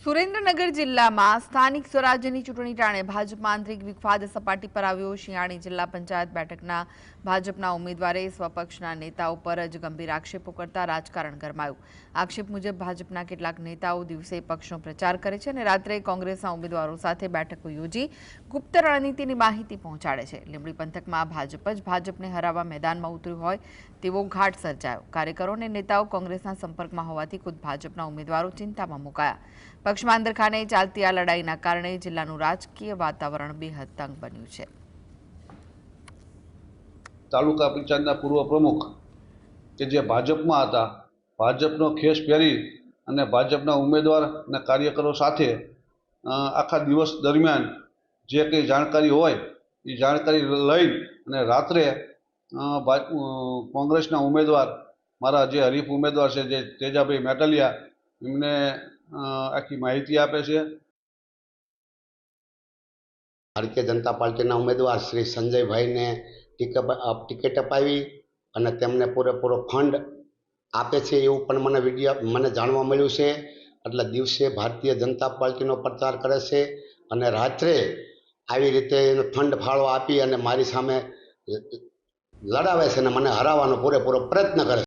સુરેન્દ્રનગર જિલ્લામાં સ્થાનિક સ્વરાજ્યની ચૂંટણી ટાણે ભાજપમાં આંતરિક વિવાદ સપાટી પર આવ્યો। શિયાળી જિલ્લા પંચાયત બેઠકના ભાજપના ઉમેદવારે સ્વપક્ષના નેતાઓ પર જ ગંભીર આક્ષેપો કરતા રાજકારણ ગરમાયું। આક્ષેપ મુજબ ભાજપના કેટલાક નેતાઓ દિવસે પક્ષનો પ્રચાર કરે છે અને રાત્રે કોંગ્રેસના ઉમેદવારો સાથે બેઠકો યોજી ગુપ્ત રણનીતિની માહિતી પહોંચાડે છે। લીંબડી પંથકમાં ભાજપ જ ભાજપને હરાવવા મેદાનમાં ઉતર્યું હોય તેવો ઘાટ સર્જાયો। કાર્યકરો અને નેતાઓ કોંગ્રેસના સંપર્કમાં હોવાથી ખુદ ભાજપના ઉમેદવારો ચિંતામાં મુકાયા। પક્ષમાં અંદરખાને ચાલતી આ લડાઈના કારણે જિલ્લાનું રાજકીય વાતાવરણ બેહદ તંગ બન્યું છે। તાલુકા પંચાયતના પૂર્વ પ્રમુખ કે જે ભાજપમાં હતા, ભાજપનો ખેસ પહેરી અને ભાજપના ઉમેદવાર અને કાર્યકરો સાથે આખા દિવસ દરમિયાન જે કંઈ જાણકારી હોય એ જાણકારી લઈ અને રાત્રે કોંગ્રેસના ઉમેદવાર મારા જે હરીફ ઉમેદવાર છે જે તેજાભાઈ મેટલિયા એમને આખી માહિતી આપે છે। ભારતીય જનતા પાર્ટીના ઉમેદવાર શ્રી સંજયભાઈને ટિકિટ અપાવી અને તેમને પૂરેપૂરો ફંડ આપે છે એવું પણ મને જાણવા મળ્યું છે। એટલે દિવસે ભારતીય જનતા પાર્ટીનો પ્રચાર કરે છે અને રાત્રે આવી રીતે ફંડ ફાળો આપી અને મારી સામે લડાવે છે અને મને હરાવવાનો પૂરેપૂરો પ્રયત્ન કરે છે।